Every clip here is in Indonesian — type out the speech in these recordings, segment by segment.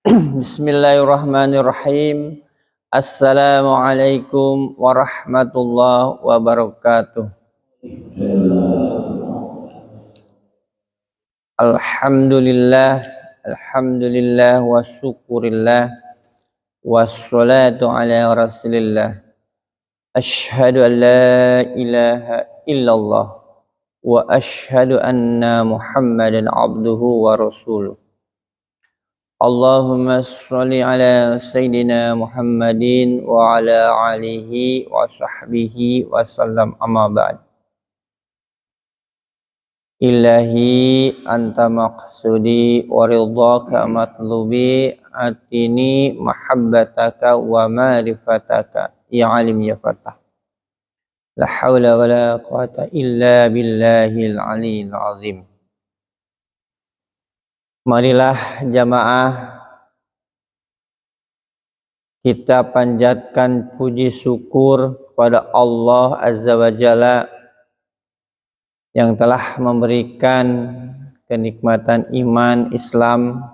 Bismillahirrahmanirrahim. Assalamualaikum warahmatullahi wabarakatuh. Alhamdulillah wa syukurillah wassalatu ala rasulillah. Ashhadu an la ilaha illallah wa ashhadu anna Muhammadan abduhu wa rasuluh. Allahumma sholli ala Sayyidina Muhammadin wa ala alihi wa sahbihi wa sallam, amma ba'd. Ilahi anta maqsudi wa ridhaka matlubi, atini mahabbataka wa ma'rifataka ya alim ya fatah. La hawla wa la quwata illa billahil aliyil azim. Marilah jamaah kita panjatkan puji syukur kepada Allah Azza wa Jalla yang telah memberikan kenikmatan iman, Islam,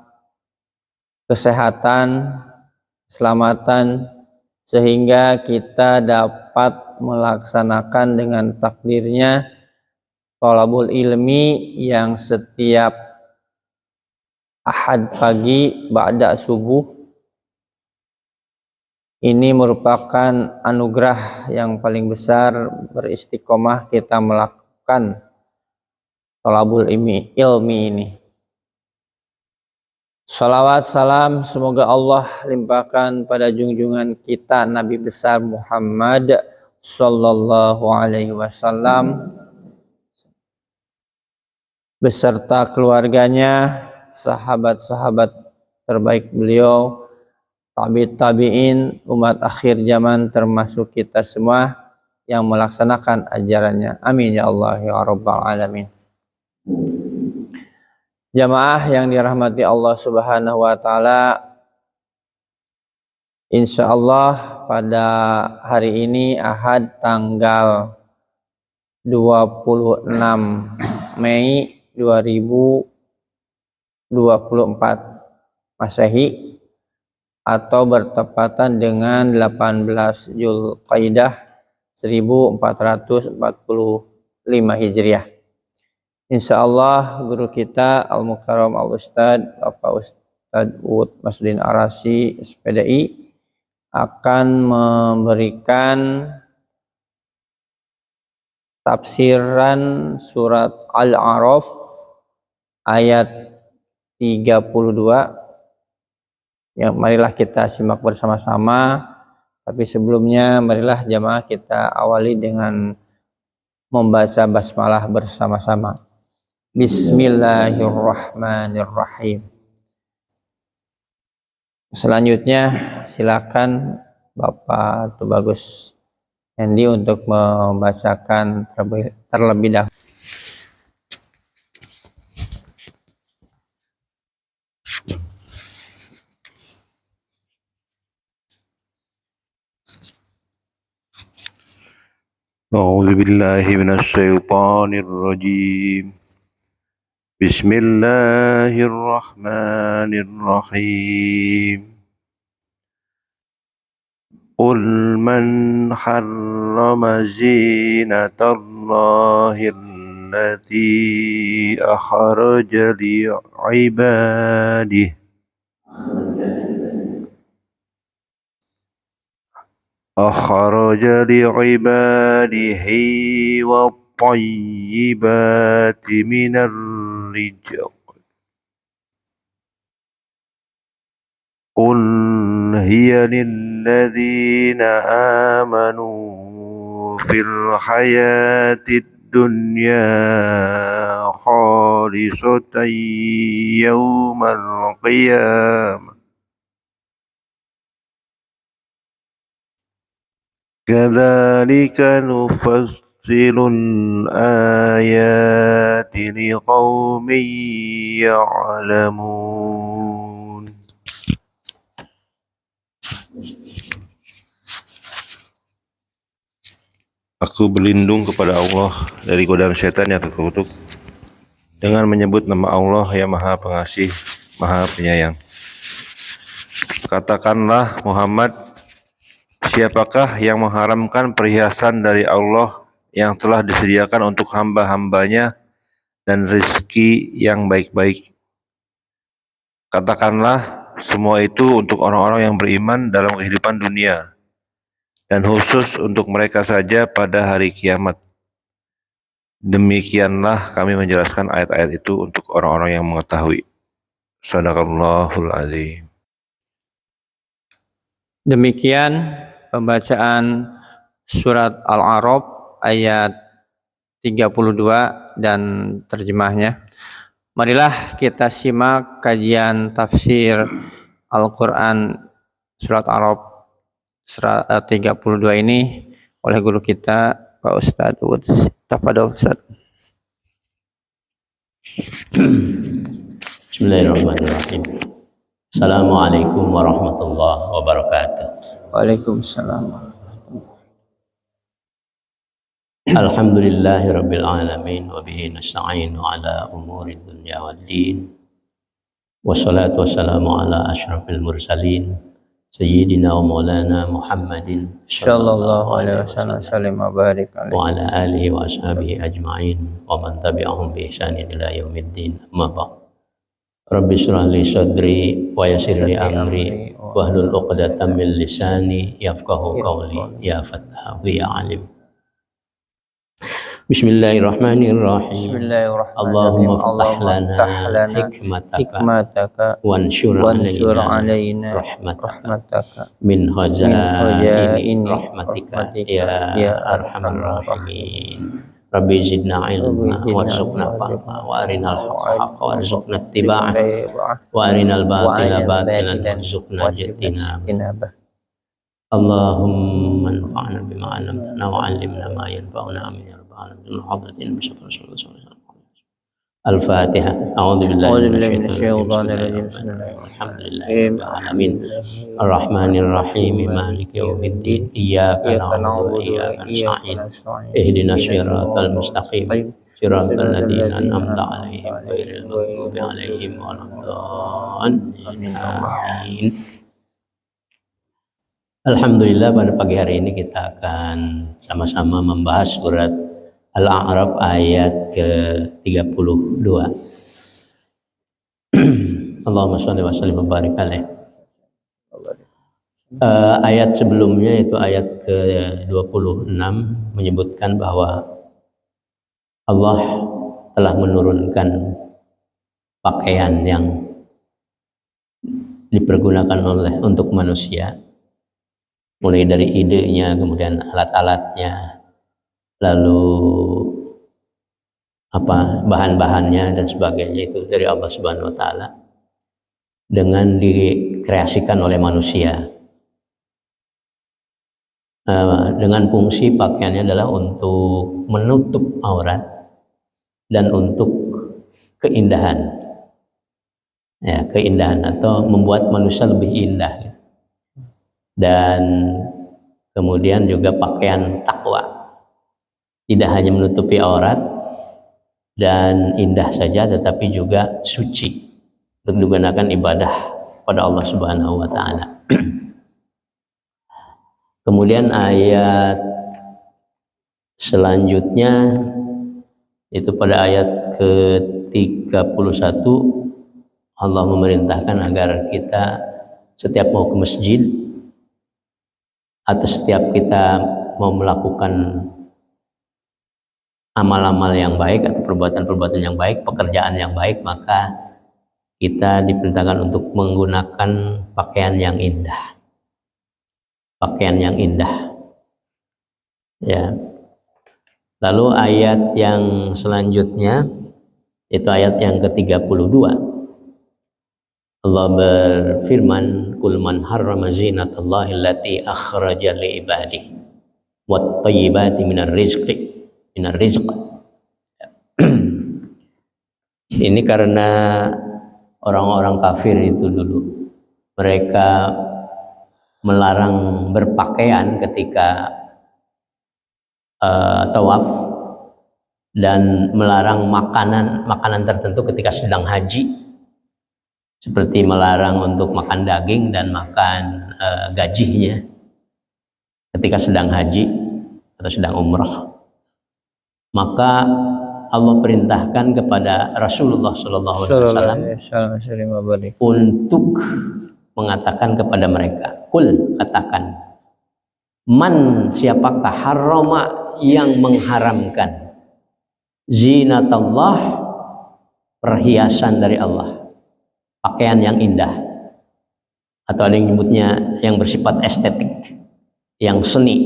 kesehatan, keselamatan, sehingga kita dapat melaksanakan dengan takdirnya thalabul ilmi yang setiap Ahad pagi ba'da subuh. Ini merupakan anugerah yang paling besar, beristiqomah kita melakukan thalabul ilmi ini. Salawat salam semoga Allah limpahkan pada junjungan kita Nabi besar Muhammad sallallahu alaihi wasallam beserta keluarganya, sahabat-sahabat terbaik beliau, tabi'in, umat akhir zaman, termasuk kita semua yang melaksanakan ajarannya. Amin ya Allah ya rabbal alamin. Jamaah yang dirahmati Allah Subhanahu wa taala, insyaallah pada hari ini Ahad tanggal 26 Mei 2024 Masehi atau bertepatan dengan 18 Zulqaidah 1445 Hijriah. Insyaallah guru kita Al-Mukarram Al-Ustad Bapak Ustad Ud Masudin Arasi SPDI akan memberikan tafsiran surat Al-A'raf ayat 32. Ya, marilah kita simak bersama-sama. Tapi sebelumnya marilah jamaah kita awali dengan membaca basmalah bersama-sama. Bismillahirrahmanirrahim. Selanjutnya silakan Bapak Tubagus Hendi untuk membacakan terlebih dahulu. أعوذ بالله من الشيطان الرجيم. بسم الله الرحمن الرحيم. قل من حرم زينة الله التي أخرج لعباده والطيبات من الرزق قل هي للذين آمنوا في الحياة الدنيا خالصة يوم القيامة كذلك نفصل الآيات لقوم يعلمون. Aku berlindung kepada Allah dari godaan setan yang terkutuk dengan menyebut nama Allah yang Maha Pengasih, Maha Penyayang. Katakanlah Muhammad, siapakah yang mengharamkan perhiasan dari Allah yang telah disediakan untuk hamba-hambanya dan rezeki yang baik-baik? Katakanlah, semua itu untuk orang-orang yang beriman dalam kehidupan dunia, dan khusus untuk mereka saja pada hari kiamat. Demikianlah kami menjelaskan ayat-ayat itu untuk orang-orang yang mengetahui. Shadaqallahul azim. Demikian pembacaan surat Al-A'raf ayat 32 dan terjemahnya. Marilah kita simak kajian tafsir Al-Quran surat Al-A'raf 32 ini oleh guru kita Pak Ustadz Uds. Tafadhol Ustadz. Bismillahirrahmanirrahim. Assalamualaikum warahmatullahi wabarakatuh. Waalaikumsalam. Alhamdulillahi rabbil alamin wa bihi nasta'inu ala umuri dunya waddin. Wassalatu wassalamu ala asyrafil mursalin sayyidina wa maulana Muhammadin Sallallahu alaihi wasallam wa barik alaihi. wa ala alihi wa ashabihi ajma'in wa man tabi'ahum bi ihsanin ila yaumiddin. Amma ba'd. Rabbi shrah li sadri wa yassir li amri wahlul 'uqdatam min lisani yafqahu qawli ya fattahu ya alim. Bismillahirrahmanirrahim. Allahumma ftah lana hikmataka wanshur alaina rahmataka min khazaini rahmatika ya arhamar rahimin. Rabbi zidna ilma warzuqna fahma wa arinal haqqa warzuqna ittiba'ah wa arinal batila batilan warzuqna ijtinabah. Allahumma anfa'na bima 'allamtana wa 'allimna ma yanfa'una amin ya rabbal alamin. Hadratin bismillah sallallahu alaihi wasallam. Al-Fatihah. A'udzu billahi minasyaitonir rajim. Alhamdulillahirabbil alamin. Arrahmanir rahim. Maliki yaumiddin. Iyyaka na'budu wa iyyaka nasta'in. Ihdinas siratal mustaqim. Siratal ladzina an'amta 'alaihim ghairil maghdubi 'alaihim waladdallin. Amin. Alhamdulillah, pada pagi hari ini kita akan sama-sama membahas surat Al-A'raf ayat ke-32. Allahumma sholli wa sallim wa barik alaih. Ayat sebelumnya itu ayat ke-26 menyebutkan bahwa Allah telah menurunkan pakaian yang dipergunakan untuk manusia, mulai dari idenya, kemudian alat-alatnya, lalu bahan-bahannya dan sebagainya itu dari Allah Subhanahu wa taala dengan dikreasikan oleh manusia. Dengan fungsi pakaiannya adalah untuk menutup aurat dan untuk keindahan. Ya, keindahan atau membuat manusia lebih indah. Dan kemudian juga pakaian takwa. Tidak hanya menutupi aurat dan indah saja, tetapi juga suci untuk digunakan ibadah pada Allah Subhanahu wa taala. Kemudian ayat selanjutnya itu pada ayat ke-31 Allah memerintahkan agar kita setiap mau ke masjid atau setiap kita mau melakukan amal-amal yang baik atau perbuatan-perbuatan yang baik, pekerjaan yang baik, maka kita diperintahkan untuk menggunakan pakaian yang indah. Pakaian yang indah. Ya. Lalu ayat yang selanjutnya itu ayat yang ke-32. Allah berfirman, "Qul man harrama zinatallahi allati akhraja li ibadihi wat thayyibati minar rizq." Ini karena orang-orang kafir itu dulu mereka melarang berpakaian ketika tawaf dan melarang makanan tertentu ketika sedang haji. seperti melarang untuk makan daging dan makan gajinya ketika sedang haji atau sedang umrah. Maka Allah perintahkan kepada Rasulullah SAW untuk mengatakan kepada mereka, kul, katakan, man, siapakah, harrama, yang mengharamkan, zinatallah, perhiasan dari Allah, pakaian yang indah, atau ada yang nyebutnya yang bersifat estetik, yang seni,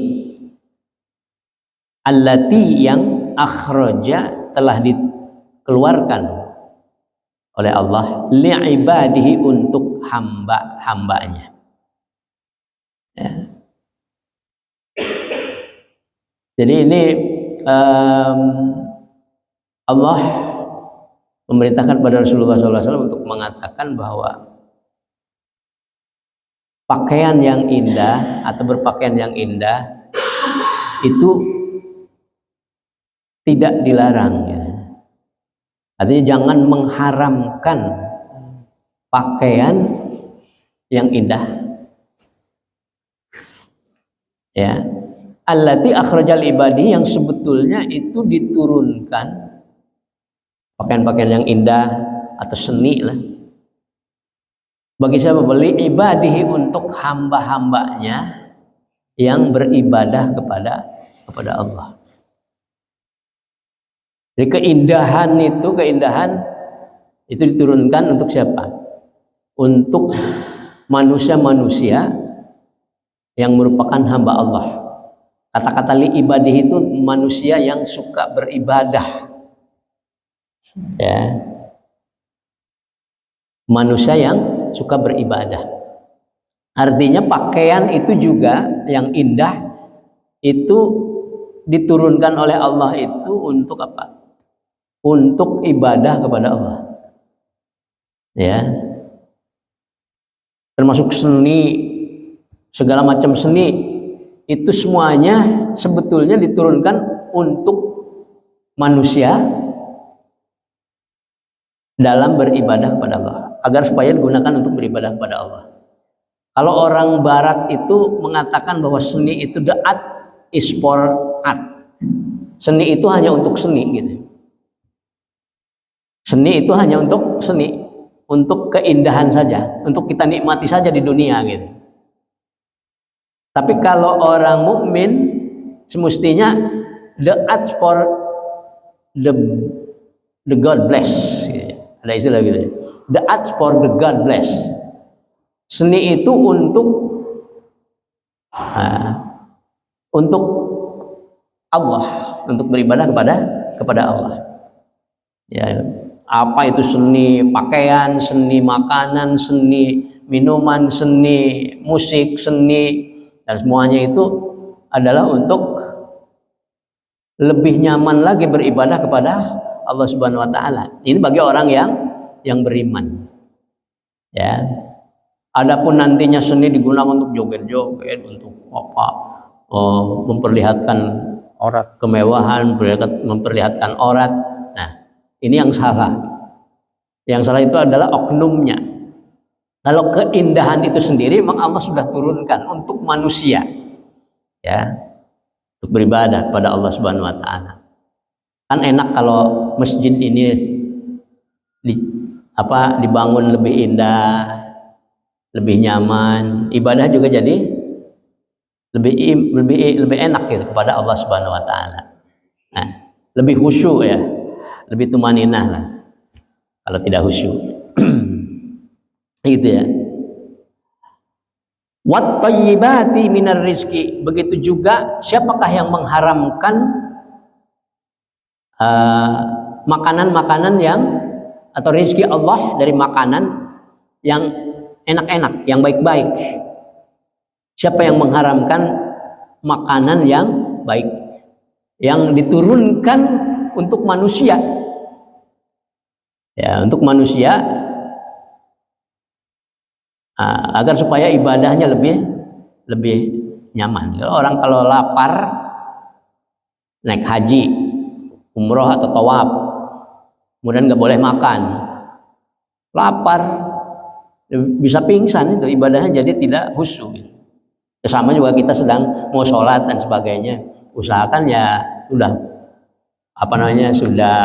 allati, yang akhraja, telah dikeluarkan oleh Allah, li'ibadihi, untuk hamba-hambanya. Ya. Jadi ini Allah memerintahkan pada Rasulullah SAW untuk mengatakan bahwa pakaian yang indah atau berpakaian yang indah itu tidak dilarang, ya. Artinya jangan mengharamkan pakaian yang indah, ya. Allati akhrajal ibadi, yang sebetulnya itu diturunkan pakaian-pakaian yang indah atau seni lah. Bagi siapa? Beli ibadihi, untuk hamba-hambanya yang beribadah kepada Allah. Jadi keindahan itu diturunkan untuk siapa? Untuk manusia-manusia yang merupakan hamba Allah. Kata-kata li ibadihi itu manusia yang suka beribadah, ya. Manusia yang suka beribadah. Artinya pakaian itu juga yang indah itu diturunkan oleh Allah itu untuk apa? Untuk ibadah kepada Allah, ya. Termasuk seni, segala macam seni itu semuanya sebetulnya diturunkan untuk manusia dalam beribadah kepada Allah, agar supaya digunakan untuk beribadah kepada Allah. Kalau orang barat itu mengatakan bahwa seni itu the art is for art. Seni itu hanya untuk seni, gitu. Seni itu hanya untuk seni, untuk keindahan saja, untuk kita nikmati saja di dunia, gitu. Tapi kalau orang mukmin semestinya the art for the God bless, gitu. Ada istilah gitu. The art for the God bless. Seni itu untuk Allah, untuk beribadah kepada Allah. Ya, apa itu seni pakaian, seni makanan, seni minuman, seni musik, seni, dan semuanya itu adalah untuk lebih nyaman lagi beribadah kepada Allah Subhanahu wa taala. Ini bagi orang yang beriman. Ya. Adapun nantinya seni digunakan untuk joget-joget, untuk apa? Memperlihatkan aurat, kemewahan, memperlihatkan aurat. Nah, ini yang salah. Yang salah itu adalah oknumnya. Kalau keindahan itu sendiri memang Allah sudah turunkan untuk manusia, ya, untuk beribadah pada Allah Subhanahu wa taala. Kan enak kalau masjid ini dibangun lebih indah, lebih nyaman, ibadah juga jadi lebih enak gitu kepada Allah Subhanahu wa taala. Nah, lebih khusyuk, ya, lebih tumaninah lah. Kalau tidak khusyuk. Gitu, ya. Wat thayyibati minar rizki, begitu juga siapakah yang mengharamkan makanan-makanan yang atau rizki Allah dari makanan yang enak-enak, yang baik-baik. Siapa yang mengharamkan makanan yang baik, yang diturunkan untuk manusia, ya, untuk manusia, agar supaya ibadahnya lebih nyaman. Orang kalau lapar naik haji, umroh atau tawaf, kemudian nggak boleh makan, lapar, bisa pingsan itu ibadahnya, jadi tidak khusyuk. Sama juga kita sedang mau sholat dan sebagainya, usahakan ya sudah sudah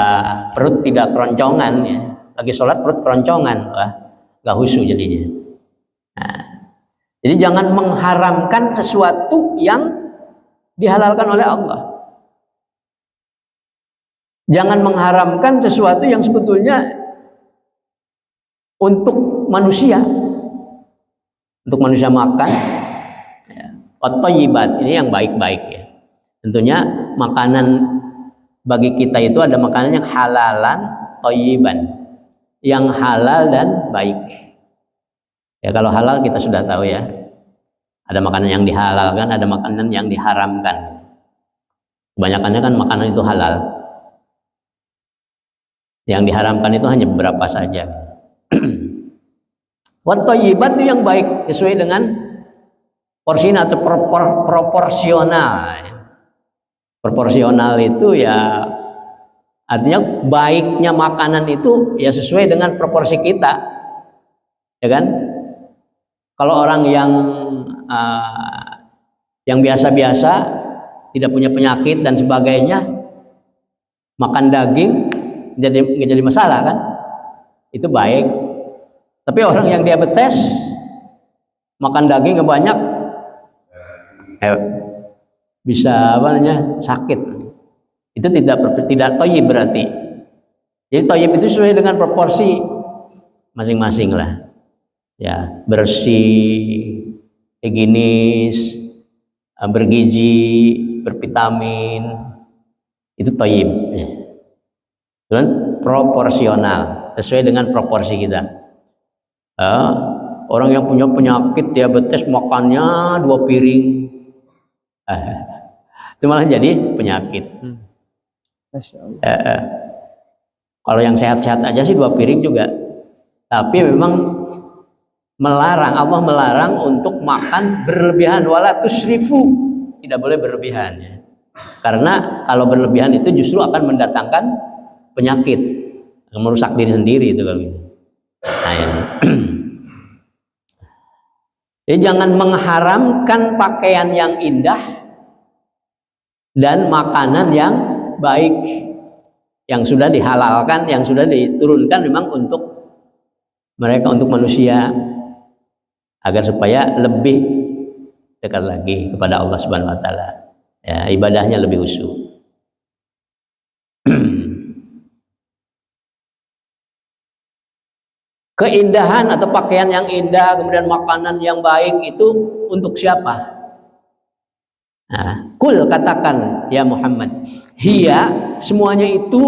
perut tidak keroncongan ya. Lagi sholat perut keroncongan, wah nggak khusyuk jadinya. Nah, jadi jangan mengharamkan sesuatu yang dihalalkan oleh Allah. Jangan mengharamkan sesuatu yang sebetulnya untuk manusia makan. At-thayyibat, ini yang baik-baik ya. Tentunya makanan bagi kita itu ada makanan yang halalan, thayyiban, yang halal dan baik. Ya kalau halal kita sudah tahu ya. Ada makanan yang dihalalkan, ada makanan yang diharamkan. Kebanyakannya kan makanan itu halal. Yang diharamkan itu hanya beberapa saja. Wat-thayyibat itu yang baik, sesuai dengan porsi atau proporsional. Proporsional itu ya artinya baiknya makanan itu ya sesuai dengan proporsi kita, ya kan? Kalau orang yang biasa-biasa, tidak punya penyakit dan sebagainya, makan daging jadi masalah kan? Itu baik. Tapi orang yang diabetes makan daging banyak, bisa sakit. Itu tidak thayyib berarti. Jadi thayyib itu sesuai dengan proporsi masing-masing lah. Ya, bersih, higienis, bergizi, bervitamin, itu thayyib. Dan proporsional, sesuai dengan proporsi kita. Orang yang punya penyakit diabetes makannya 2 piring, itu malah jadi penyakit. Kalau yang sehat-sehat aja sih 2 piring juga. Tapi memang Allah melarang untuk makan berlebihan, wala tusrifu, tidak boleh berlebihan ya. Karena kalau berlebihan itu justru akan mendatangkan penyakit, merusak diri sendiri itu kalau gitu. Nah, ya. Jadi jangan mengharamkan pakaian yang indah dan makanan yang baik yang sudah dihalalkan, yang sudah diturunkan memang untuk mereka, untuk manusia, agar supaya lebih dekat lagi kepada Allah Subhanahu wa taala. Ya, ibadahnya lebih khusyuk. Keindahan atau pakaian yang indah, kemudian makanan yang baik itu untuk siapa? Nah, kul, katakan ya Muhammad, hiya, semuanya itu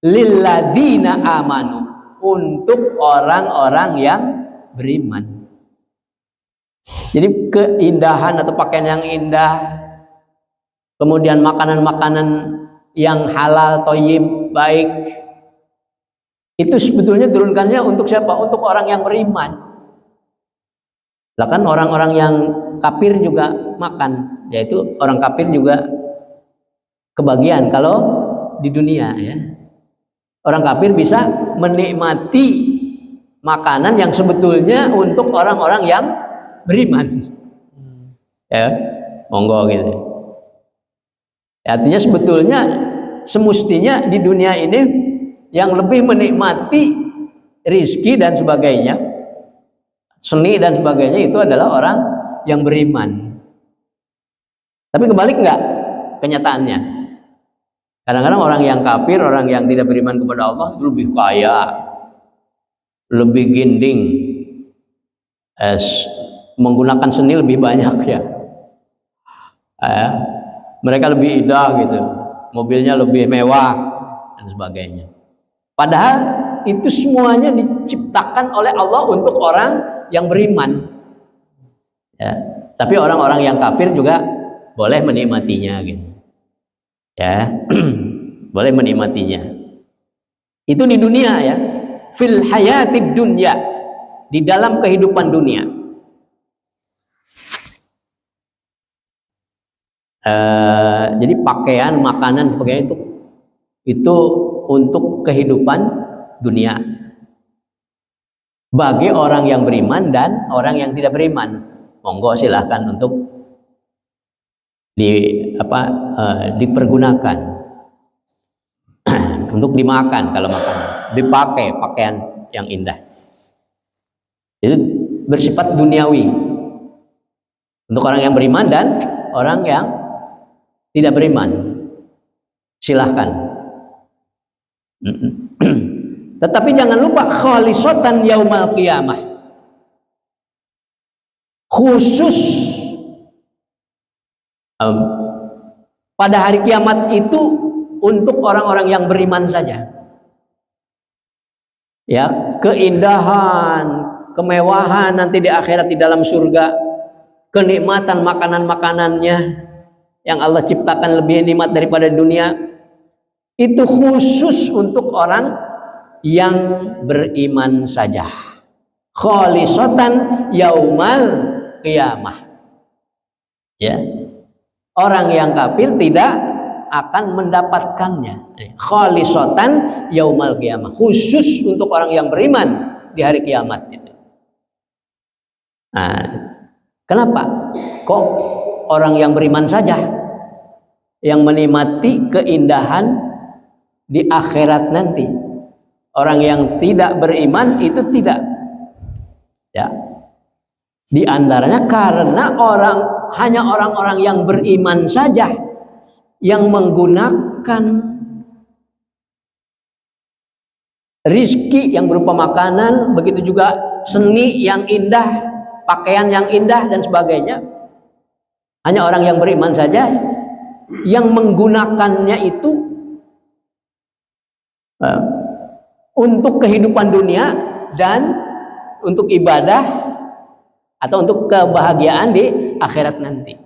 lilladzina amanu, untuk orang-orang yang beriman. Jadi keindahan atau pakaian yang indah, kemudian makanan-makanan yang halal, thayyib, baik, itu sebetulnya turunkannya untuk siapa? Untuk orang yang beriman. Lah kan orang-orang yang kafir juga makan, yaitu orang kafir juga kebagian kalau di dunia ya. Orang kafir bisa menikmati makanan yang sebetulnya untuk orang-orang yang beriman. Ya, monggo gitu. Artinya sebetulnya semestinya di dunia ini yang lebih menikmati rizki dan sebagainya, seni dan sebagainya, itu adalah orang yang beriman. Tapi kebalik enggak kenyataannya? Kadang-kadang orang yang kafir, orang yang tidak beriman kepada Allah itu lebih kaya, lebih ginding, menggunakan seni lebih banyak ya. Mereka lebih indah gitu, mobilnya lebih mewah dan sebagainya. Padahal itu semuanya diciptakan oleh Allah untuk orang yang beriman. Ya, tapi orang-orang yang kafir juga boleh menikmatinya gitu. Ya, boleh menikmatinya. Itu di dunia ya. Fil hayatid dunya, di dalam kehidupan dunia. Jadi pakaian, makanan, sebagainya itu untuk kehidupan dunia. bagi orang yang beriman dan orang yang tidak beriman. Monggo silahkan untuk dipergunakan untuk dimakan kalau makanan, dipakai pakaian yang indah. Itu bersifat duniawi untuk orang yang beriman dan orang yang tidak beriman. Silahkan. Tetapi jangan lupa khalisatan yaumal qiyamah, khusus pada hari kiamat itu untuk orang-orang yang beriman saja. Ya, keindahan, kemewahan nanti di akhirat di dalam surga, kenikmatan makanan-makanannya yang Allah ciptakan lebih nikmat daripada dunia, itu khusus untuk orang yang beriman saja. Khalisatan yaumal qiyamah. Ya. Orang yang kafir tidak akan mendapatkannya. Khalisatan yaumal qiyamah, khusus untuk orang yang beriman di hari kiamat itu. Nah, kenapa? Kok orang yang beriman saja yang menikmati keindahan di akhirat nanti? Orang yang tidak beriman itu tidak. Ya. Di antaranya karena hanya orang-orang yang beriman saja yang menggunakan rizki yang berupa makanan, begitu juga seni yang indah, pakaian yang indah dan sebagainya. Hanya orang yang beriman saja yang menggunakannya itu untuk kehidupan dunia dan untuk ibadah atau untuk kebahagiaan di akhirat nanti.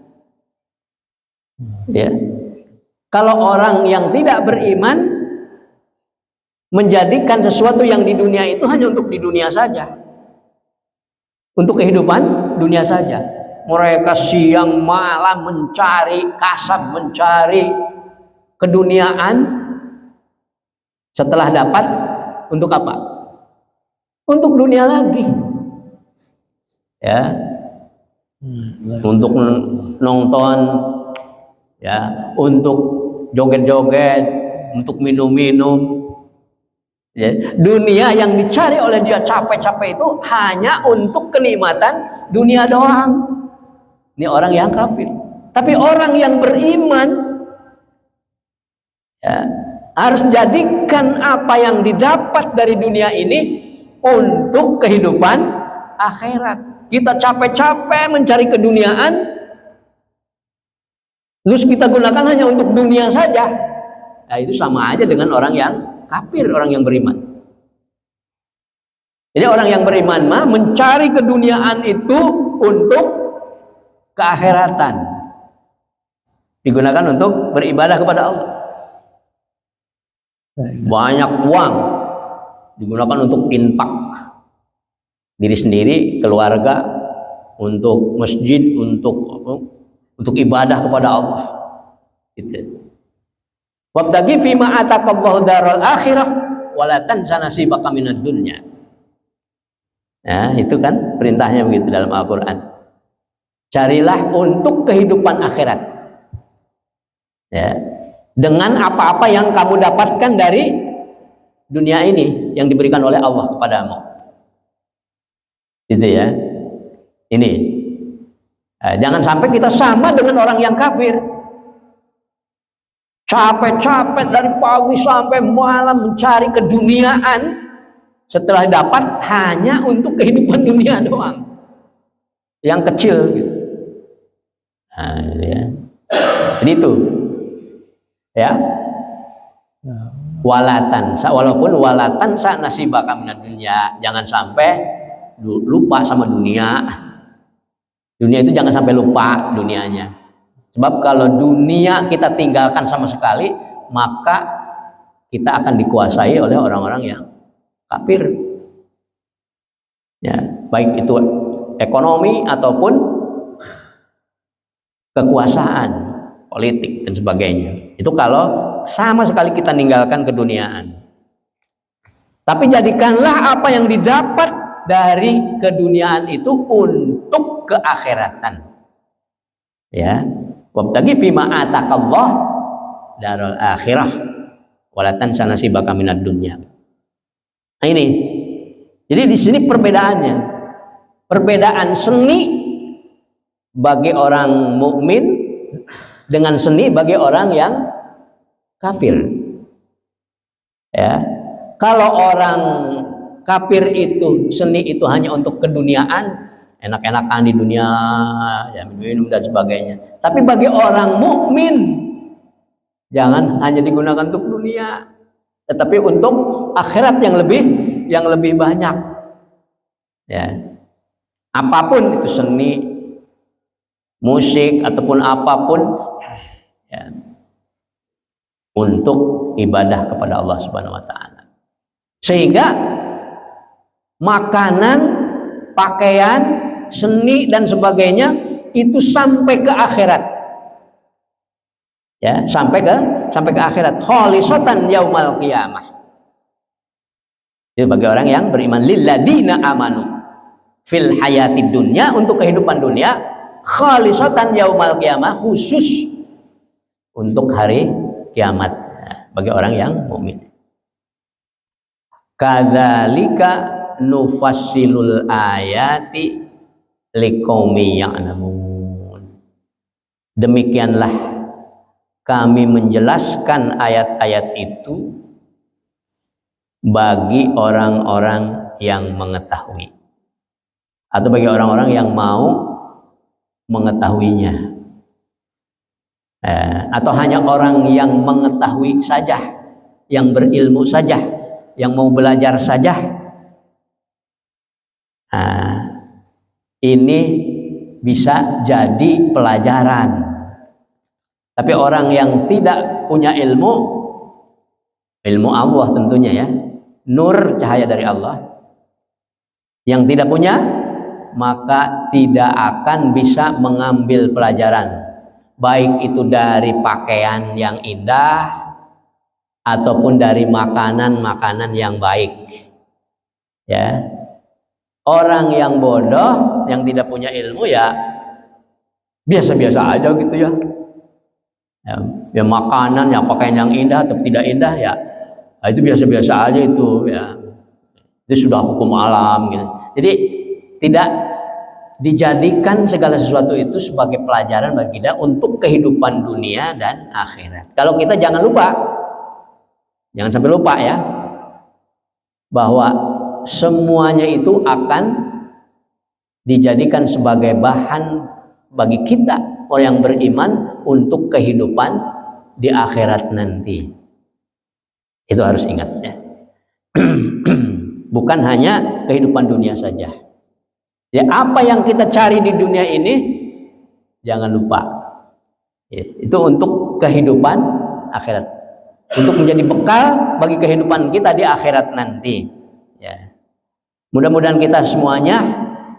Ya. Kalau orang yang tidak beriman menjadikan sesuatu yang di dunia itu hanya untuk di dunia saja, untuk kehidupan dunia saja. Mereka siang malam mencari kasab, mencari keduniaan. Setelah dapat, untuk apa? Untuk dunia lagi. Ya, untuk nonton, ya, untuk joget-joget, untuk minum-minum. Ya, dunia yang dicari oleh dia capek-capek itu hanya untuk kenikmatan dunia doang. Ini orang yang kafir. Tapi orang yang beriman, ya, harus jadikan apa yang didapat dari dunia ini untuk kehidupan akhirat. Kita capek-capek mencari keduniaan, terus kita gunakan hanya untuk dunia saja. Nah, itu sama aja dengan orang yang kafir, orang yang beriman. Jadi orang yang beriman mah mencari keduniaan itu untuk keakhiratan, digunakan untuk beribadah kepada Allah. Banyak uang digunakan untuk infak, diri sendiri, keluarga, untuk masjid, untuk ibadah kepada Allah. Gitu. Wabtaghi fima ataqallahu daral akhirah wala tansa nasibaka minad dunya. Nah, itu kan perintahnya begitu dalam Al-Qur'an. Carilah untuk kehidupan akhirat. Ya. Dengan apa-apa yang kamu dapatkan dari dunia ini yang diberikan oleh Allah kepadamu. Gitu ya. Ini. Nah, jangan sampai kita sama dengan orang yang kafir. Capek-capek dari pagi sampai malam mencari keduniaan, setelah dapat hanya untuk kehidupan dunia doang. Yang kecil gitu. Nah, ya. Jadi itu. Ya. Walatan, walaupun walatan sa nasibaka minad dunya, jangan sampai lupa sama dunia. Dunia itu jangan sampai lupa dunianya. Sebab kalau dunia kita tinggalkan sama sekali, maka kita akan dikuasai oleh orang-orang yang kafir. Ya, baik itu ekonomi ataupun kekuasaan, politik dan sebagainya. Itu kalau sama sekali kita ninggalkan keduniaan. Tapi jadikanlah apa yang didapat dari keduniaan itu untuk keakhiratan. Ya, wabtaghi fima atakallah darul akhirah wala tansa nasibaka minad dunya. Nah ini. Jadi di sini perbedaannya. Perbedaan seni bagi orang mukmin dengan seni bagi orang yang kafir. Ya. Kalau orang kafir itu seni itu hanya untuk keduniaan, enak-enakan di dunia, ya minum dan sebagainya. Tapi bagi orang mukmin jangan hanya digunakan untuk dunia, tetapi untuk akhirat yang lebih banyak. Ya. Apapun itu seni, musik ataupun apapun ya, untuk ibadah kepada Allah Subhanahu wa taala. Sehingga makanan, pakaian, seni dan sebagainya itu sampai ke akhirat. Ya, sampai ke akhirat. Khalisatan yaumal qiyamah. Itu bagi orang yang beriman, lilladzina amanu fil hayatid dunya, untuk kehidupan dunia, khalisatan yaumal qiyamah, khusus untuk hari kiamat. Nah, bagi orang yang mukmin. Kadzalika nufassilul ayati liqaumi ya'lamun. Demikianlah kami menjelaskan ayat-ayat itu bagi orang-orang yang mengetahui, atau bagi orang-orang yang mau mengetahuinya, atau hanya orang yang mengetahui saja, yang berilmu saja, yang mau belajar saja. Ini bisa jadi pelajaran. Tapi orang yang tidak punya ilmu Allah tentunya ya, nur cahaya dari Allah, yang tidak punya, maka tidak akan bisa mengambil pelajaran, baik itu dari pakaian yang indah ataupun dari makanan-makanan yang baik. Ya, orang yang bodoh, yang tidak punya ilmu ya biasa-biasa aja gitu ya. Ya makanan, ya pakaian yang indah atau tidak indah ya, itu biasa-biasa aja itu ya. Itu sudah hukum alam gitu. Jadi tidak dijadikan segala sesuatu itu sebagai pelajaran bagi kita untuk kehidupan dunia dan akhirat. Kalau kita jangan sampai lupa ya, bahwa semuanya itu akan dijadikan sebagai bahan bagi kita orang yang beriman untuk kehidupan di akhirat nanti. Itu harus ingat ya. Bukan hanya kehidupan dunia saja. Ya, apa yang kita cari di dunia ini jangan lupa. Ya, itu untuk kehidupan akhirat. Untuk menjadi bekal bagi kehidupan kita di akhirat nanti. Ya. Mudah-mudahan kita semuanya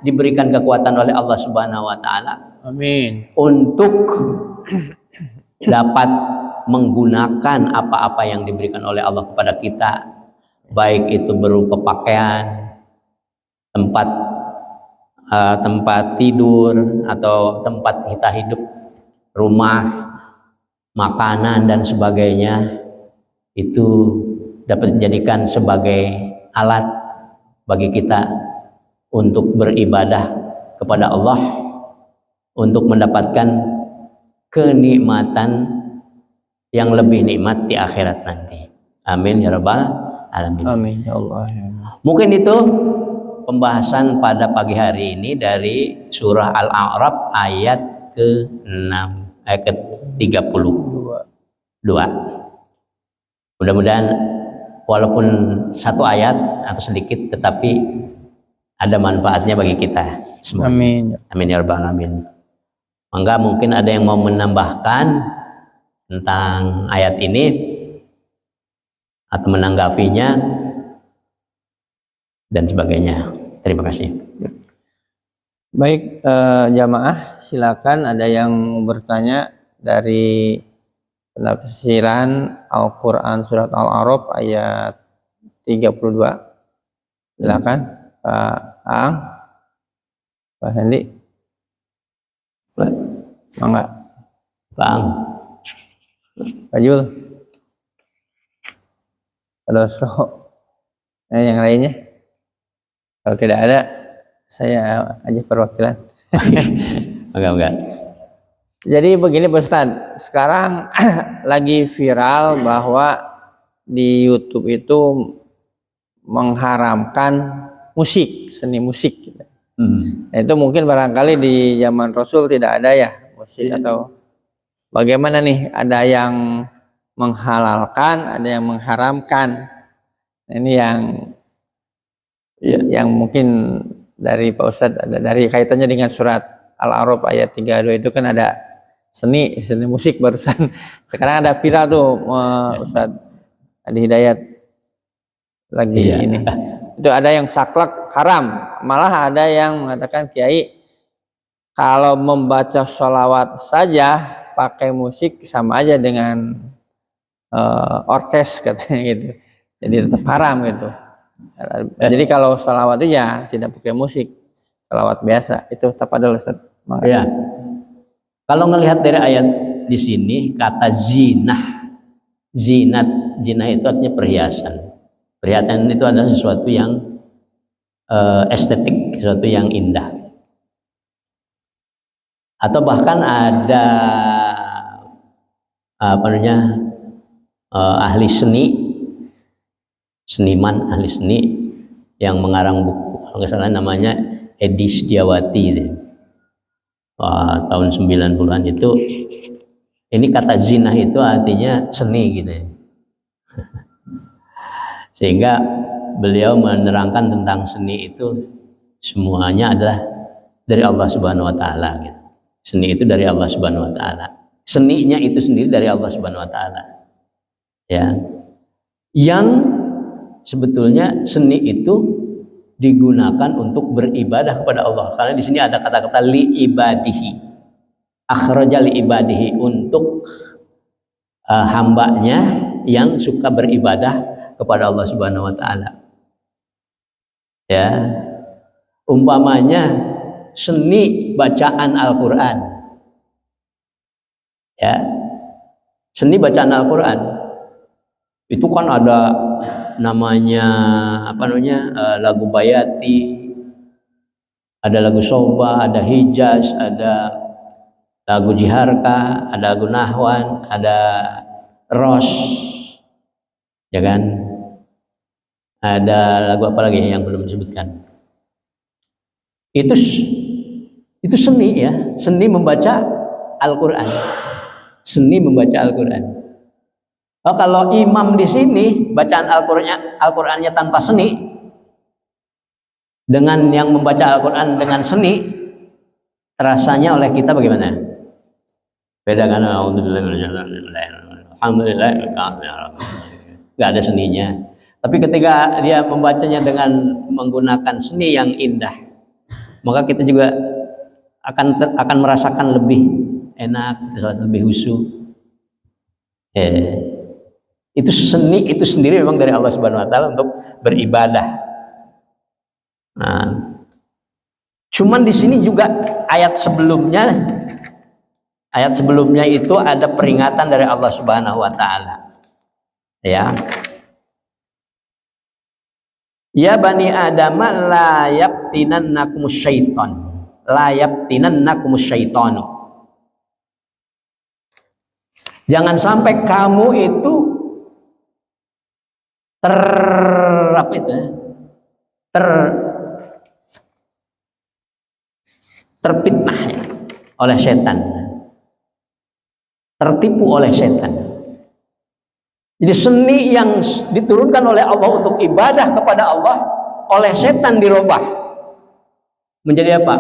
diberikan kekuatan oleh Allah Subhanahu wa taala. Amin. Untuk dapat menggunakan apa-apa yang diberikan oleh Allah kepada kita, baik itu berupa pakaian, tempat tidur atau tempat kita hidup, rumah, makanan dan sebagainya, itu dapat dijadikan sebagai alat bagi kita untuk beribadah kepada Allah, untuk mendapatkan kenikmatan yang lebih nikmat di akhirat nanti. Amin ya rabbal alamin. Amin ya Allah. Mungkin itu pembahasan pada pagi hari ini dari surah Al-A'raf ayat ke-6 ayat ke-32. Mudah-mudahan walaupun satu ayat atau sedikit, tetapi ada manfaatnya bagi kita semua. Amin. Amin ya rabbal alamin. Maka mungkin ada yang mau menambahkan tentang ayat ini atau menanggapinya dan sebagainya. Terima kasih. Baik, jamaah, silakan ada yang bertanya dari penafsiran Al-Quran surat Al-A'raf ayat 32. Silakan Pak Pak Hendi, Mangga, Bang. Pak Jul, Pak Doso, yang lainnya. Kalau tidak ada, saya aja perwakilan. Enggak. Jadi begini Pak Ustadz, sekarang lagi viral bahwa di YouTube itu mengharamkan musik, seni musik. Nah, itu mungkin barangkali di zaman Rasul tidak ada ya musik atau bagaimana nih? Ada yang menghalalkan, ada yang mengharamkan. Nah, ini yang mungkin dari Pak Ustadz, ada dari kaitannya dengan surat Al-A'raf ayat 32 itu kan ada seni musik barusan. Sekarang ada viral tuh Ustadz Adi Hidayat lagi ini. Itu ada yang saklek haram, malah ada yang mengatakan Kiai kalau membaca sholawat saja pakai musik sama aja dengan orkes katanya gitu. Jadi tetap haram gitu. Jadi kalau sholawat itu ya tidak pakai musik, sholawat biasa itu tapadul Ustaz. Ya. Kalau ngelihat dari ayat di sini kata zinah, zinah itu artinya perhiasan. Perhiasan itu adalah sesuatu yang estetik, sesuatu yang indah. Atau bahkan ada ahli seni, seniman ahli seni yang mengarang buku, kalau nggak salah namanya Edi Setiawati tahun 90-an itu. Ini kata zinah itu artinya seni gitu ya. Sehingga beliau menerangkan tentang seni itu semuanya adalah dari Allah Subhanahu wa taala gitu. Seni itu dari Allah Subhanahu wa taala. Seninya itu sendiri dari Allah Subhanahu wa taala. Ya. Yang sebetulnya seni itu digunakan untuk beribadah kepada Allah. Karena di sini ada kata-kata li ibadihi. Akhraja li ibadihi, untuk hambanya yang suka beribadah kepada Allah Subhanahu wa taala. Ya. Umpamanya seni bacaan Al-Qur'an. Ya. Seni bacaan Al-Qur'an. Itu kan ada namanya lagu Bayati, ada lagu Soba, ada Hijaz, ada lagu Jiharka, ada lagu Nahwan, ada Ros, ya kan? Ada lagu apa lagi yang belum disebutkan? Itu seni ya, seni membaca Al-Qur'an. Seni membaca Al-Qur'an. Oh, kalau imam di sini bacaan Al-Qur'annya tanpa seni, dengan yang membaca Al-Qur'an dengan seni, rasanya oleh kita bagaimana? Beda kan? Alhamdulillah, nggak ada seninya. Tapi ketika dia membacanya dengan menggunakan seni yang indah, maka kita juga akan merasakan lebih enak, lebih khusyuk. Itu seni itu sendiri memang dari Allah Subhanahu wa taala untuk beribadah. Nah, cuman di sini juga ayat sebelumnya itu ada peringatan dari Allah Subhanahu wa taala. Ya. Ya bani Adam la yaftinannakumus syaitan. La yaftinannakumus syaitanu. Jangan sampai kamu itu terfitnah ya, oleh setan, tertipu oleh setan. Jadi seni yang diturunkan oleh Allah untuk ibadah kepada Allah oleh setan dirubah menjadi apa?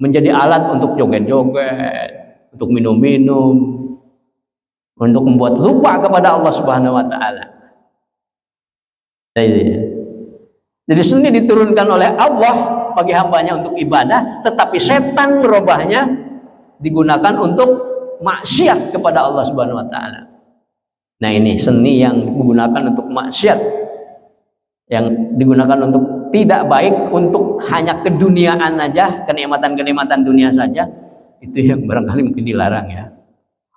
Menjadi alat untuk joget-joget, untuk minum-minum, untuk membuat lupa kepada Allah Subhanahu wa taala. Jadi seni diturunkan oleh Allah bagi hambanya untuk ibadah, tetapi setan merubahnya digunakan untuk maksiat kepada Allah Subhanahu wa taala. Nah, ini seni yang digunakan untuk maksiat, yang digunakan untuk tidak baik untuk hanya keduniaan aja, kenikmatan-kenikmatan dunia saja, itu yang barangkali mungkin dilarang ya.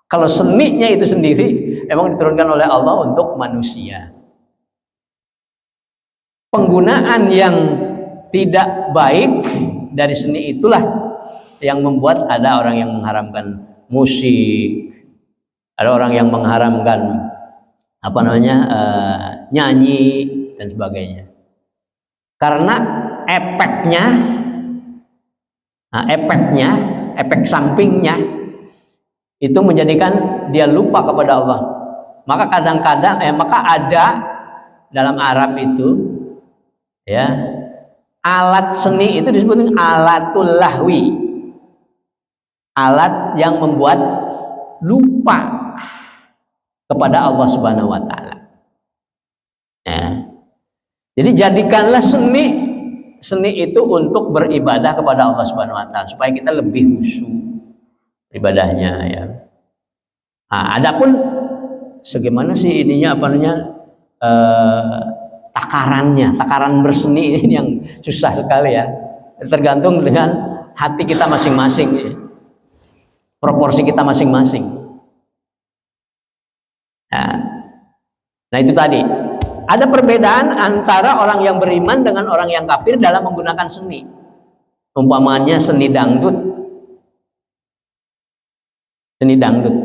Kalau seninya itu sendiri emang diturunkan oleh Allah untuk manusia. Penggunaan yang tidak baik dari seni itulah yang membuat ada orang yang mengharamkan musik, ada orang yang mengharamkan nyanyi dan sebagainya. Karena efek sampingnya itu menjadikan dia lupa kepada Allah. Maka kadang-kadang maka ada dalam Arab itu ya, alat seni itu disebut alatul lahwi, alat yang membuat lupa kepada Allah Subhanahu wa taala. Ya. Jadi jadikanlah seni itu untuk beribadah kepada Allah Subhanahu wa taala supaya kita lebih khusyuk ibadahnya ya. Nah, adapun bagaimana sih ininya takaran berseni ini yang susah sekali ya. Tergantung dengan hati kita masing-masing ya. Proporsi kita masing-masing. Nah itu tadi. Ada perbedaan antara orang yang beriman dengan orang yang kafir dalam menggunakan seni. Umpamanya seni dangdut. Seni dangdut.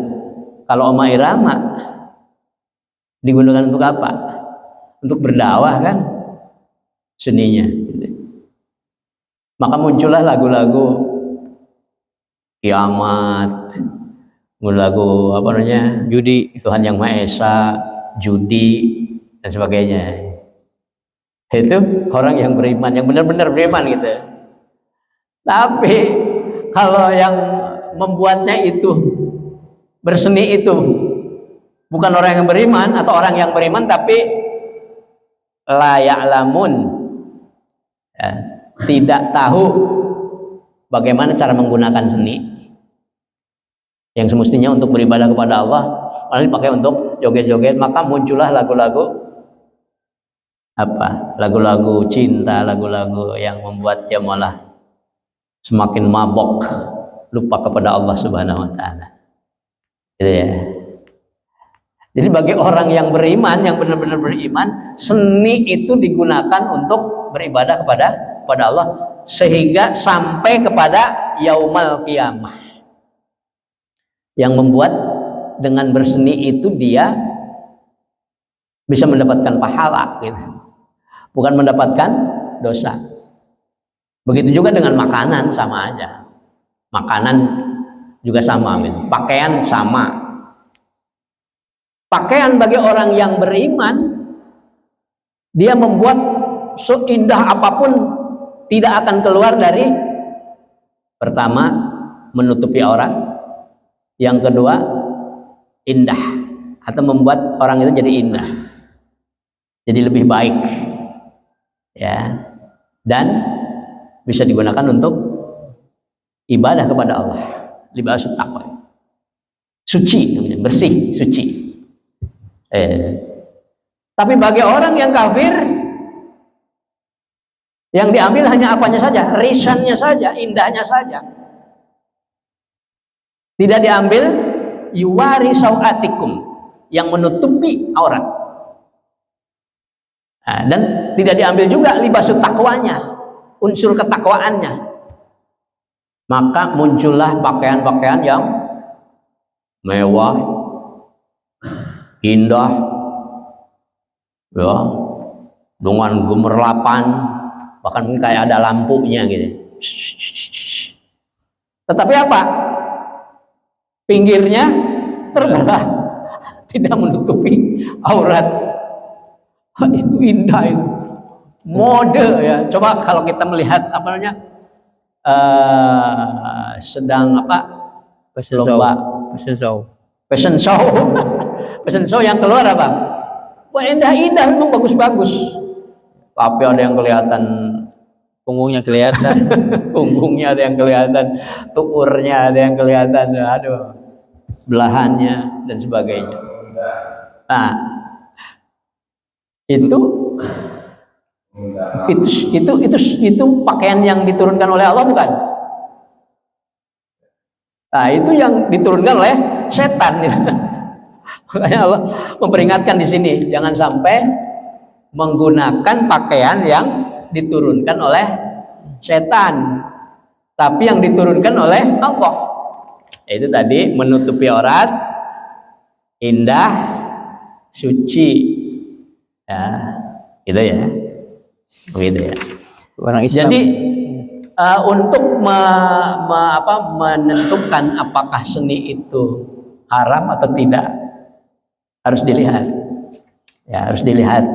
Kalau Oma Irama digunakan untuk apa? Untuk berdakwah kan seninya. Maka muncullah lagu-lagu kiamat, lagu judi, Tuhan Yang Maha Esa, judi dan sebagainya. Itu orang yang beriman, yang benar-benar beriman gitu. Tapi kalau yang membuatnya itu berseni itu bukan orang yang beriman atau orang yang beriman tapi la ya'lamun, ya, tidak tahu bagaimana cara menggunakan seni yang semestinya untuk beribadah kepada Allah malah dipakai untuk joget-joget, maka muncullah lagu-lagu cinta, lagu-lagu yang membuat dia malah semakin mabok, lupa kepada Allah Subhanahu wa taala. Gitu ya. Jadi bagi orang yang beriman, yang benar-benar beriman, seni itu digunakan untuk beribadah kepada Allah sehingga sampai kepada yaumul qiyamah. Yang membuat dengan berseni itu dia bisa mendapatkan pahala gitu. Bukan mendapatkan dosa. Begitu juga dengan makanan, sama aja. Makanan juga sama, pakaian sama. Pakaian bagi orang yang beriman, dia membuat seindah apapun tidak akan keluar dari, pertama menutupi aurat, yang kedua indah atau membuat orang itu jadi indah, jadi lebih baik ya, dan bisa digunakan untuk ibadah kepada Allah, libasut taqwa, suci, bersih, suci. Tapi bagi orang yang kafir, yang diambil hanya apanya saja, risannya saja, indahnya saja. Tidak diambil yuwari sawatikum, yang menutupi aurat. Nah, dan tidak diambil juga libasut takwanya, unsur ketakwaannya. Maka muncullah pakaian-pakaian yang mewah, indah, ya, dengan gemerlapan, bahkan mungkin kayak ada lampunya gitu. Tetapi apa? Pinggirnya terbelah, tidak menutupi aurat. Itu indah itu, mode ya. Coba kalau kita melihat sedang lomba fashion show fashion show yang keluar apa? Wah, indah-indah, memang bagus-bagus. Tapi ada yang kelihatan punggungnya kelihatan, punggungnya ada yang kelihatan, tukurnya ada yang kelihatan, aduh, belahannya dan sebagainya. Nah, itu Itu pakaian yang diturunkan oleh Allah bukan? Nah, itu yang diturunkan oleh setan gitu. Makanya Allah memperingatkan di sini, jangan sampai menggunakan pakaian yang diturunkan oleh setan, tapi yang diturunkan oleh Allah. Itu tadi menutupi aurat, indah, suci. Ya, gitu ya. Begitu ya. Orang Islam. Jadi untuk menentukan apakah seni itu haram atau tidak harus dilihat. Ya, harus dilihat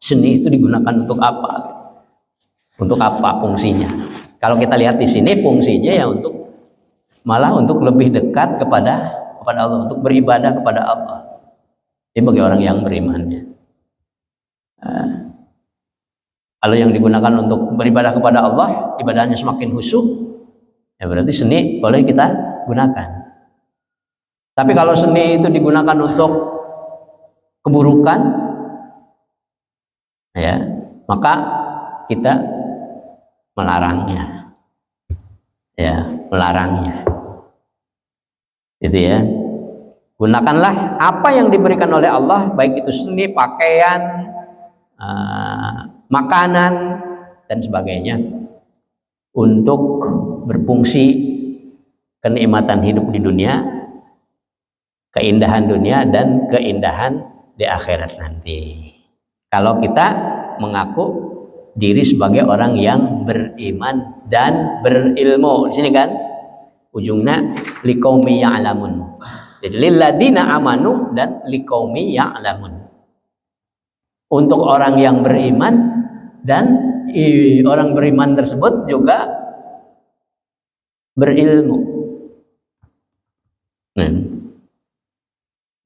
seni itu digunakan untuk apa? Untuk apa fungsinya? Kalau kita lihat di sini fungsinya ya malah untuk lebih dekat kepada Allah, untuk beribadah kepada Allah. Ini bagi orang yang berimannya. Kalau yang digunakan untuk beribadah kepada Allah, ibadahnya semakin khusyuk, ya berarti seni boleh kita gunakan. Tapi kalau seni itu digunakan untuk keburukan, ya maka kita melarangnya. Ya, melarangnya. Itu ya. Gunakanlah apa yang diberikan oleh Allah, baik itu seni, pakaian, makanan dan sebagainya, untuk berfungsi kenikmatan hidup di dunia, keindahan dunia dan keindahan di akhirat nanti. Kalau kita mengaku diri sebagai orang yang beriman dan berilmu, di sini kan ujungnya liqaumi ya'lamun. Jadi lilladzina amanu dan liqaumi ya'lamun. Untuk orang yang beriman dan orang beriman tersebut juga berilmu.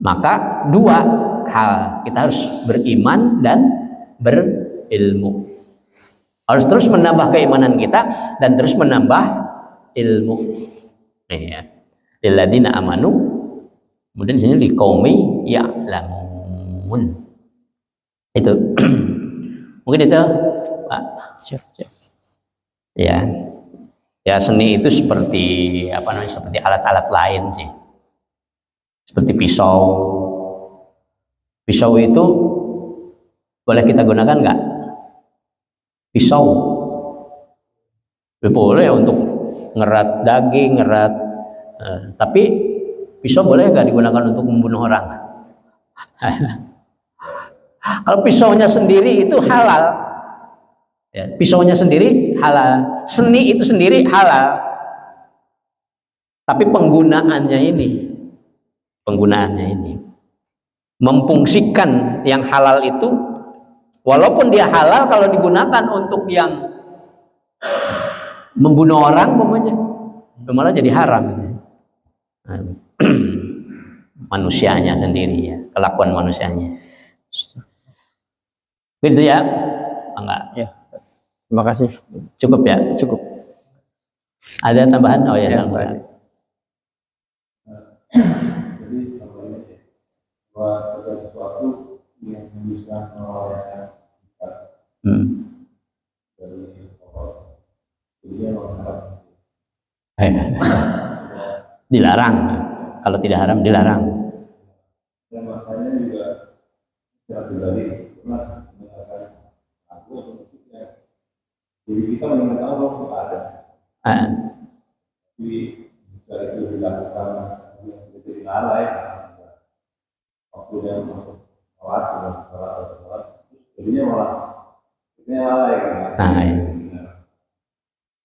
Maka dua hal, kita harus beriman dan berilmu. Harus terus menambah keimanan kita dan terus menambah ilmu. Ya. Lilladzina amanu, kemudian di sini liqaumi ya'lamun. Itu mungkin itu Pak. Ya, ya seni itu seperti seperti alat-alat lain sih, seperti pisau. Pisau itu boleh kita gunakan nggak? Pisau boleh untuk ngerat daging, tapi pisau boleh nggak digunakan untuk membunuh orang? Kalau pisaunya sendiri itu halal, ya, pisaunya sendiri halal, seni itu sendiri halal, tapi penggunaannya ini memfungsikan yang halal itu, walaupun dia halal kalau digunakan untuk yang membunuh orang, malah jadi haram. Manusianya sendiri ya, kelakuan manusianya. Gitu ya, enggak? Ya. Terima kasih. Cukup ya? Cukup. Ada tambahan? Oh ya, Ya, tambahan. Jadi bahwa segala sesuatu yang bisa melayani kita dari Allah, dia mengharap dilarang. Kalau tidak haram dilarang. dan masanya juga secara pribadi pernah mengatakan aku atau musiknya. Jadi kita mengingat Allah itu ada. Tapi jika itu dilakukan yang tidak dilalai, waktu dia masuk sholat, terus jadinya malah lalai.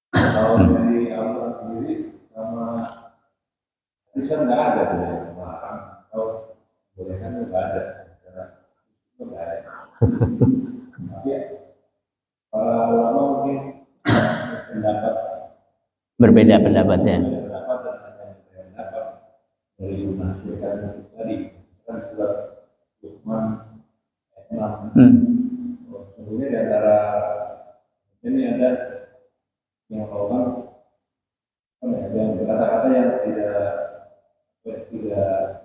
Kalau dari Allah sendiri sama itu kan nggak ada tuh melarang atau bolehkan nggak ada, karena itu nggak ada. Tapi para ulama mungkin berbeda pendapatnya. Pendapat dari menafsirkan tadi kan surat Luqman ayat 6. Sebenarnya di antara ini ada yang melakukan yang kata-kata yang tidak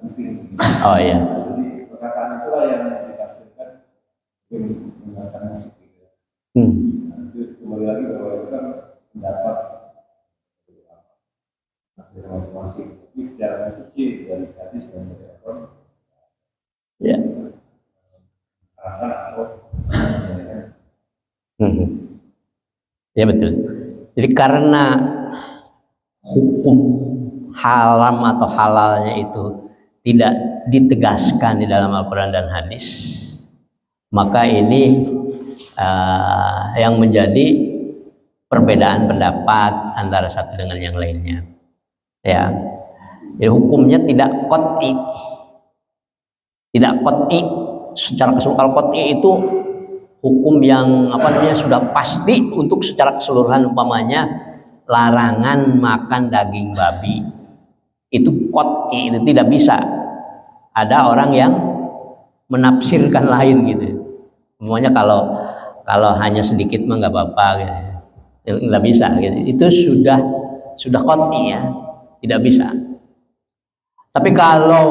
penting. Oh iya. Jadi perkataan itulah yang ditafsirkan menggunakan musik gitu. Hmm. Nanti kembali lagi bahwa itu kan pendapat dari masing-masing. Tapi secara khusus sih dari hadis dan dari Al-Quran Ya. atau Ya betul. Jadi karena hukum haram atau halalnya itu tidak ditegaskan di dalam Al-Quran dan hadis, maka ini yang menjadi perbedaan pendapat antara satu dengan yang lainnya. Ya, jadi hukumnya tidak qat'i, tidak qat'i secara keseluruhan. Qat'i itu hukum yang sudah pasti untuk secara keseluruhan, umpamanya larangan makan daging babi, itu qat'i, itu tidak bisa. Ada orang yang menafsirkan lain gitu. Umpamanya kalau hanya sedikit mah nggak apa-apa gitu. Nggak bisa gitu. Itu sudah qat'i ya, tidak bisa. Tapi kalau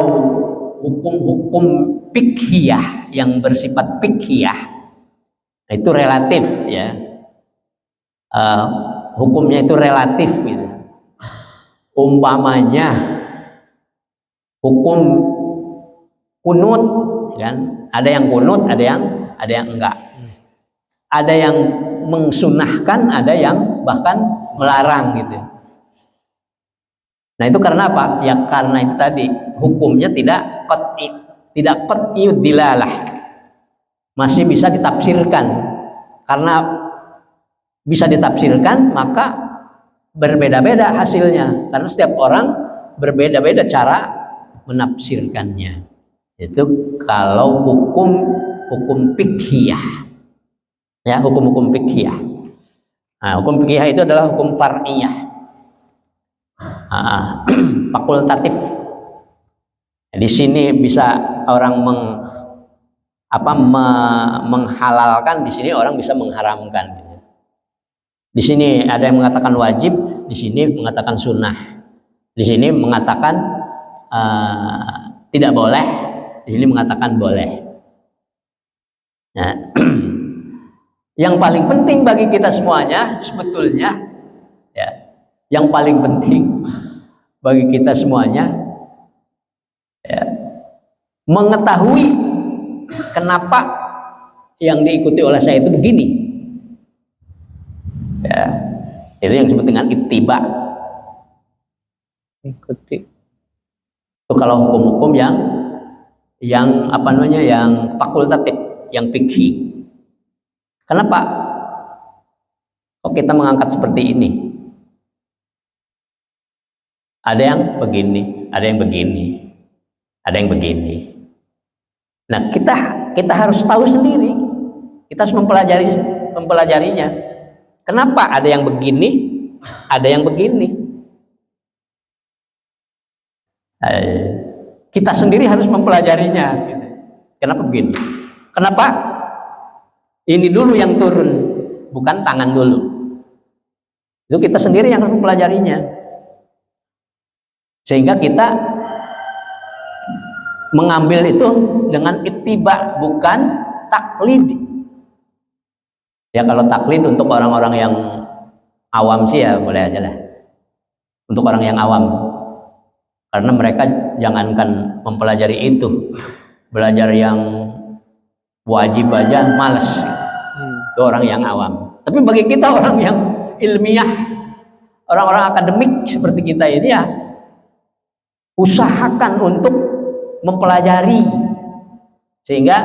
hukum-hukum fiqhiyah yang bersifat fiqhiyah, itu relatif ya, hukumnya itu relatif gitu. Umpamanya hukum kunut kan, ada yang kunut, ada yang enggak, ada yang mengsunahkan, ada yang bahkan melarang gitu. Nah itu karena apa? Ya karena itu tadi hukumnya tidak qat'i dilalah, masih bisa ditafsirkan. Karena bisa ditafsirkan maka berbeda-beda hasilnya, karena setiap orang berbeda-beda cara menafsirkannya. Itu kalau hukum fiqhiyah ya, hukum fiqhiyah. Nah, hukum fiqhiyah itu adalah hukum far'iyah, fakultatif. Di sini bisa orang menghalalkan, di sini orang bisa mengharamkan. Di sini ada yang mengatakan wajib, di sini mengatakan sunnah, di sini mengatakan tidak boleh, di sini mengatakan boleh. Nah, yang paling penting bagi kita semuanya sebetulnya ya, yang paling penting bagi kita semuanya ya, mengetahui kenapa yang diikuti oleh saya itu begini ya, itu yang disebut dengan ittiba. Ikuti. Itu kalau hukum-hukum yang fakultatif, yang fikih. Kenapa kok kita mengangkat seperti ini? Ada yang begini, ada yang begini, ada yang begini. Nah, kita harus tahu sendiri. Kita harus mempelajarinya. Kenapa ada yang begini, ada yang begini? Kita sendiri harus mempelajarinya. Kenapa begini? Kenapa ini dulu yang turun, bukan tangan dulu? Itu kita sendiri yang harus mempelajarinya, sehingga kita mengambil itu dengan ittiba, bukan taklid. Ya kalau taklid untuk orang-orang yang awam sih ya boleh aja lah, untuk orang yang awam, karena mereka jangankan mempelajari itu, belajar yang wajib aja males. Itu orang yang awam. Tapi bagi kita orang yang ilmiah, orang-orang akademik seperti kita ini ya, usahakan untuk mempelajari, sehingga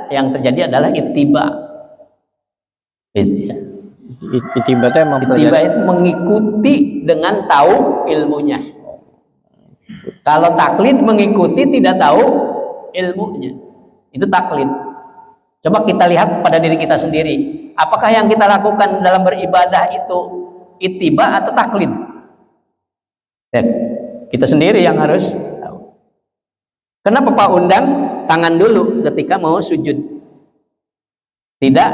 yang terjadi adalah ittiba. Itu ya. Ittiba itu emang Ittiba itu mengikuti dengan tahu ilmunya. Kalau taklid mengikuti tidak tahu ilmunya, itu taklid. Coba kita lihat pada diri kita sendiri, apakah yang kita lakukan dalam beribadah itu ittiba atau taklid? Ya, kita sendiri yang harus tahu. Kenapa Pak undang tangan dulu ketika mau sujud, tidak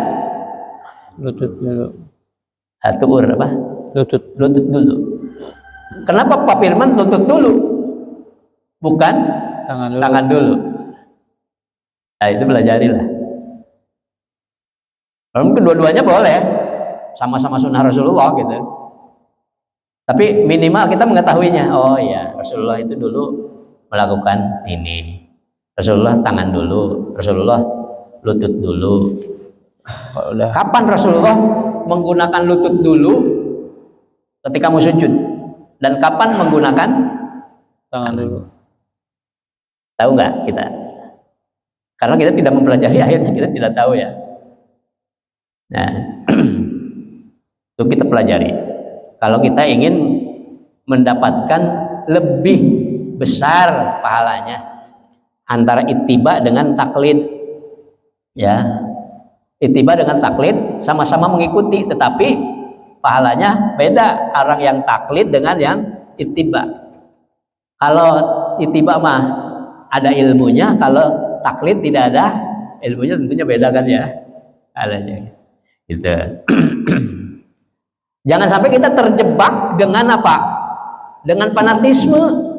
lutut dulu. Tuur apa? Lutut dulu. Kenapa Pak Firman lutut dulu, bukan tangan dulu. tangan dulu? Nah itu belajarilah. Kedua-duanya boleh, sama-sama sunnah Rasulullah gitu. Tapi minimal kita mengetahuinya. Oh ya, Rasulullah itu dulu melakukan ini. Rasulullah tangan dulu, Rasulullah lutut dulu. Kalau udah Kapan Rasulullah menggunakan lutut dulu ketika mau sujud? Dan kapan menggunakan tangan dulu. tahu nggak kita? Karena kita tidak mempelajari, akhirnya kita tidak tahu ya. Nah, itu kita pelajari. Kalau kita ingin mendapatkan lebih besar pahalanya antara ittiba dengan taklid, ya, ittiba dengan taklid sama-sama mengikuti, tetapi pahalanya beda orang yang taklid dengan yang ittiba. Kalau ittiba mah ada ilmunya, kalau taklid tidak ada ilmunya, tentunya beda kan ya pahalanya. Gitu. Jangan sampai kita terjebak dengan apa? Dengan fanatisme.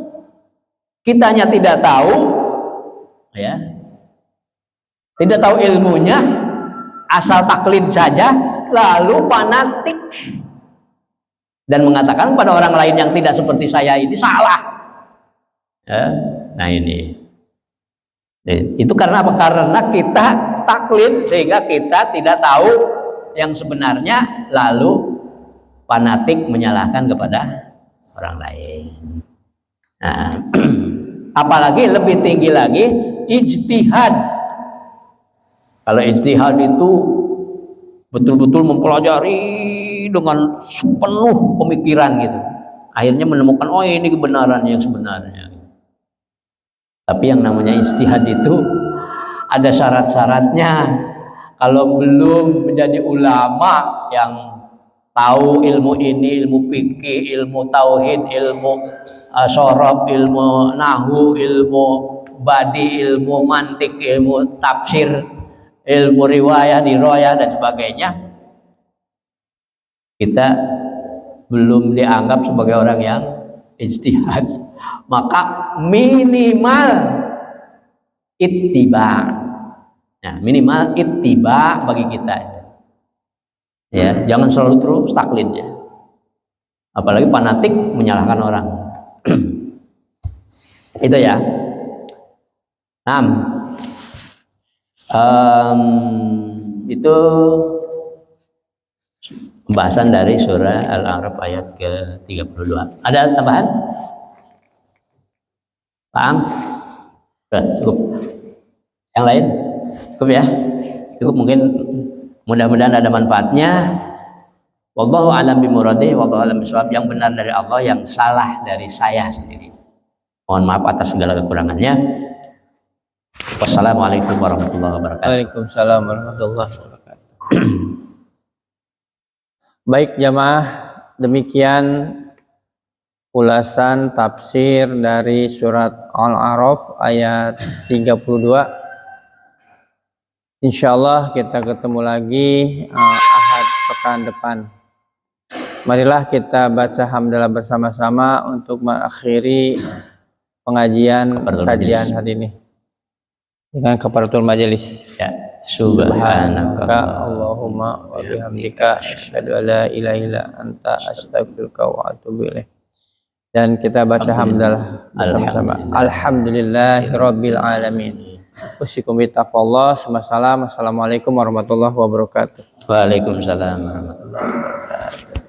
Kitanya tidak tahu, ya, tidak tahu ilmunya, asal taklid saja, lalu fanatik dan mengatakan pada orang lain yang tidak seperti saya ini salah. Ya, nah ini. Itu karena apa? Karena kita taklid sehingga kita tidak tahu yang sebenarnya, lalu fanatik menyalahkan kepada orang lain. Nah, apalagi lebih tinggi lagi ijtihad. Kalau ijtihad itu betul-betul mempelajari dengan sepenuh pemikiran gitu, akhirnya menemukan oh ini kebenaran yang sebenarnya. Tapi yang namanya ijtihad itu ada syarat-syaratnya. Kalau belum menjadi ulama yang tahu ilmu ini, ilmu fikih, ilmu tauhid, ilmu sorof, ilmu nahu, ilmu badi, ilmu mantik, ilmu tafsir, ilmu riwayah, diroyah dan sebagainya, kita belum dianggap sebagai orang yang ijtihad. Maka minimal ittiba. Nah, minimal ittiba bagi kita. Ya, jangan selalu terus taklid ya. Apalagi fanatik menyalahkan orang. Itu ya. Itu pembahasan dari surah Al-A'raf ayat ke-32. Ada tambahan? Paham? Cukup. Yang lain? Cukup ya? Cukup, mungkin mudah-mudahan ada manfaatnya. Wallahu a'lam bimuradi, wallahu a'lam bishawab. Yang benar dari Allah, yang salah dari saya sendiri. Mohon maaf atas segala kekurangannya. Wassalamualaikum warahmatullahi wabarakatuh. Waalaikumsalam warahmatullahi wabarakatuh. Baik jamaah, demikian ulasan tafsir dari surat Al-A'raf ayat 32. Insyaallah kita ketemu lagi Ahad pekan depan. Marilah kita baca hamdalah bersama-sama untuk mengakhiri pengajian kajian hari ini dengan kafaratul majelis. Ya. Subhanaka Allahumma wa bihamdika asyhadu an la ilaha illa anta astaghfiruka wa atubu ilaik. Dan kita baca hamdalah bersama-sama. Alhamdulillahirabbil alamin. Usikum bitaqwallah. Assalamualaikum warahmatullahi wabarakatuh. Waalaikumsalam warahmatullahi wabarakatuh.